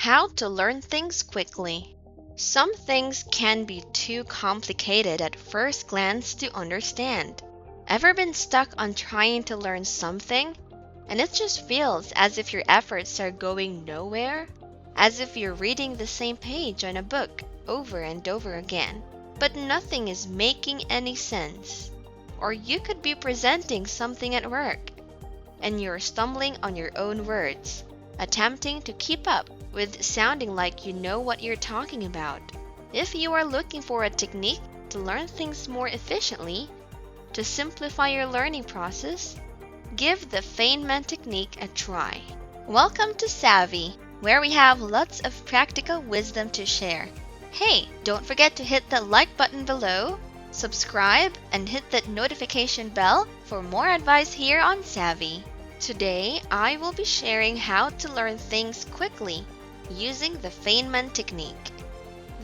How to learn things quickly. Some things can be too complicated at first glance to understand. Ever been stuck on trying to learn something, and it just feels as if your efforts are going nowhere? As if you're reading the same page on a book over and over again, but nothing is making any sense. Or you could be presenting something at work, and you're stumbling on your own words, attempting to keep up with sounding like you know what you're talking about. If you are looking for a technique to learn things more efficiently, to simplify your learning process, give the Feynman Technique a try. Welcome to Savvy, where we have lots of practical wisdom to share. Hey, don't forget to hit that like button below, subscribe, and hit that notification bell for more advice here on Savvy. Today, I will be sharing how to learn things quickly using the Feynman Technique.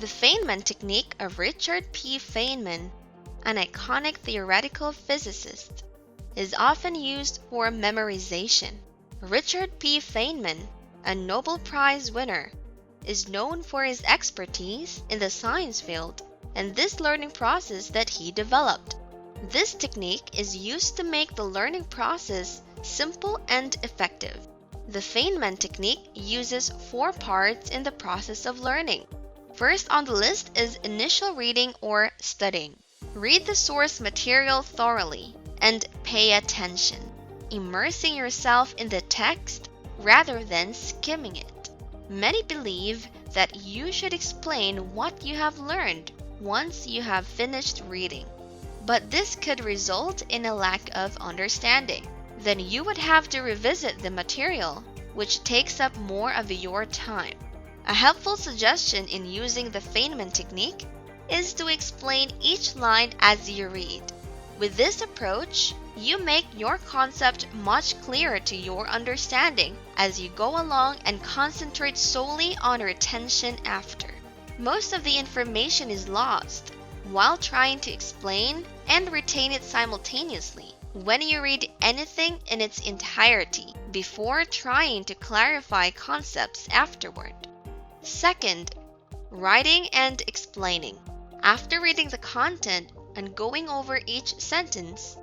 The Feynman Technique of Richard P. Feynman, an iconic theoretical physicist, is often used for memorization. Richard P. Feynman, a Nobel Prize winner, is known for his expertise in the science field and this learning process that he developed. This technique is used to make the learning process simple and effective. The Feynman technique uses 4 parts in the process of learning. First on the list is initial reading or studying. Read the source material thoroughly and pay attention, immersing yourself in the text rather than skimming it. Many believe that you should explain what you have learned once you have finished reading, but this could result in a lack of understanding. Then you would have to revisit the material, which takes up more of your time. A helpful suggestion in using the Feynman technique is to explain each line as you read. With this approach, you make your concept much clearer to your understanding as you go along and concentrate solely on retention after. Most of the information is lost while trying to explain and retain it simultaneously when you read anything in its entirety before trying to clarify concepts afterward. Second, writing and explaining. After reading the content and going over each sentence,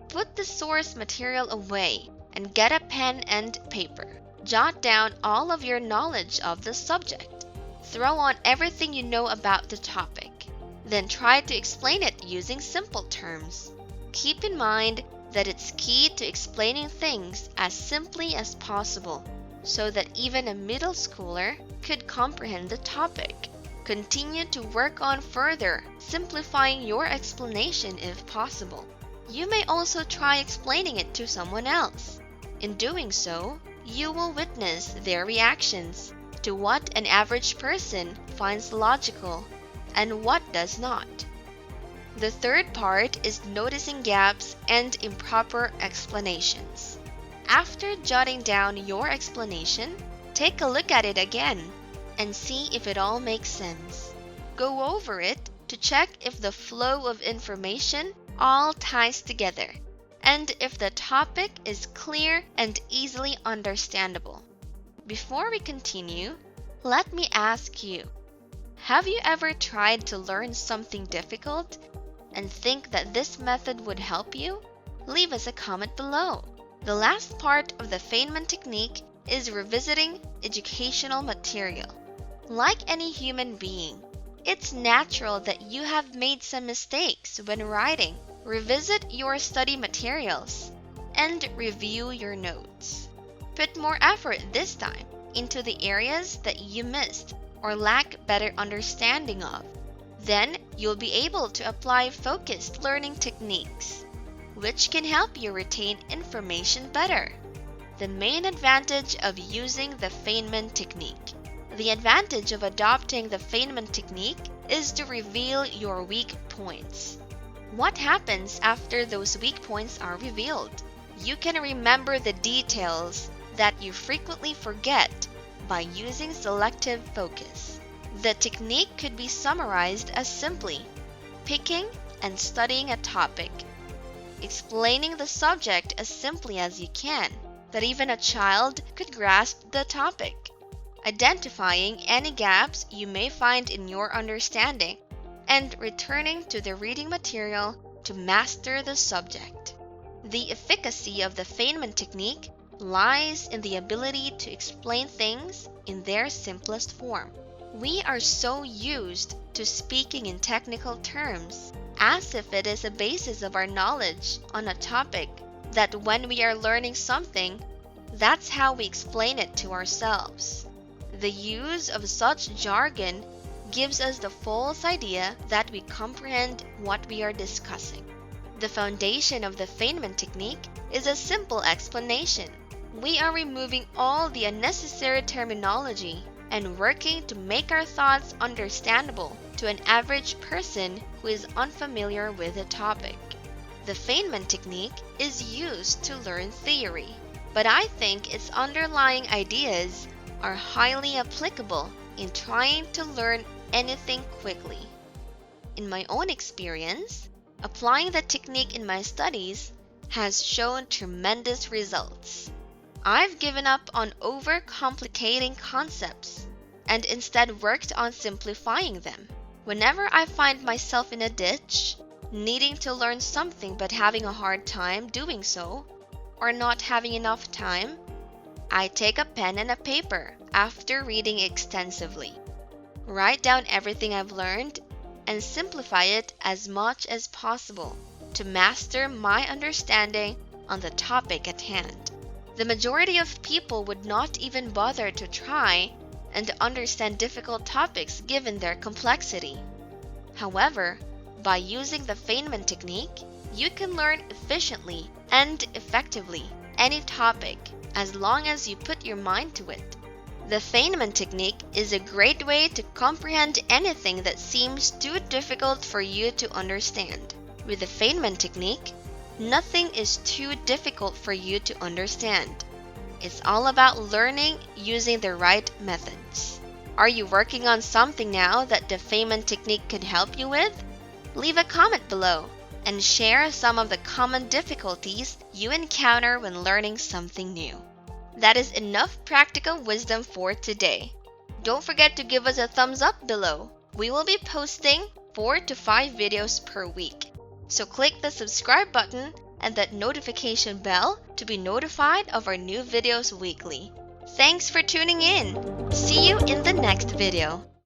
put the source material away and get a pen and paper. Jot down all of your knowledge of the subject. Throw on everything you know about the topic. Then try to explain it using simple terms. Keep in mind that it's key to explaining things as simply as possible so that even a middle schooler could comprehend the topic. Continue to work on further simplifying your explanation if possible. You may also try explaining it to someone else. In doing so, you will witness their reactions to what an average person finds logical and what does not. The third part is noticing gaps and improper explanations. After jotting down your explanation, take a look at it again and see if it all makes sense. Go over it to check if the flow of information all ties together and if the topic is clear and easily understandable. Before we continue, let me ask you, have you ever tried to learn something difficult and think that this method would help you? Leave us a comment below. The last part of the Feynman technique is revisiting educational material. Like any human being, it's natural that you have made some mistakes when writing. Revisit your study materials and review your notes. Put more effort this time into the areas that you missed or lack better understanding of. Then you'll be able to apply focused learning techniques, which can help you retain information better. The main advantage of using the Feynman technique. The advantage of adopting the Feynman technique is to reveal your weak points. What happens after those weak points are revealed? You can remember the details that you frequently forget by using selective focus. The technique could be summarized as simply picking and studying a topic, explaining the subject as simply as you can, that even a child could grasp the topic, identifying any gaps you may find in your understanding, and returning to the reading material to master the subject. The efficacy of the Feynman technique lies in the ability to explain things in their simplest form. We are so used to speaking in technical terms, as if it is a basis of our knowledge on a topic, that when we are learning something, that's how we explain it to ourselves. The use of such jargon gives us the false idea that we comprehend what we are discussing. The foundation of the Feynman technique is a simple explanation. We are removing all the unnecessary terminology and working to make our thoughts understandable to an average person who is unfamiliar with the topic. The Feynman technique is used to learn theory, but I think its underlying ideas are highly applicable in trying to learn anything quickly. In my own experience, applying the technique in my studies has shown tremendous results. I've given up on overcomplicating concepts and instead worked on simplifying them. Whenever I find myself in a ditch, needing to learn something but having a hard time doing so, or not having enough time, I take a pen and a paper after reading extensively, write down everything I've learned, and simplify it as much as possible to master my understanding on the topic at hand. The majority of people would not even bother to try and understand difficult topics given their complexity. However, by using the Feynman technique, you can learn efficiently and effectively any topic as long as you put your mind to it. The Feynman technique is a great way to comprehend anything that seems too difficult for you to understand. With the Feynman technique, nothing is too difficult for you to understand. It's all about learning using the right methods. Are you working on something now that the Feynman technique could help you with? Leave a comment below and share some of the common difficulties you encounter when learning something new. That is enough practical wisdom for today. Don't forget to give us a thumbs up below. We will be posting 4 to 5 videos per week. So click the subscribe button and that notification bell to be notified of our new videos weekly. Thanks for tuning in. See you in the next video.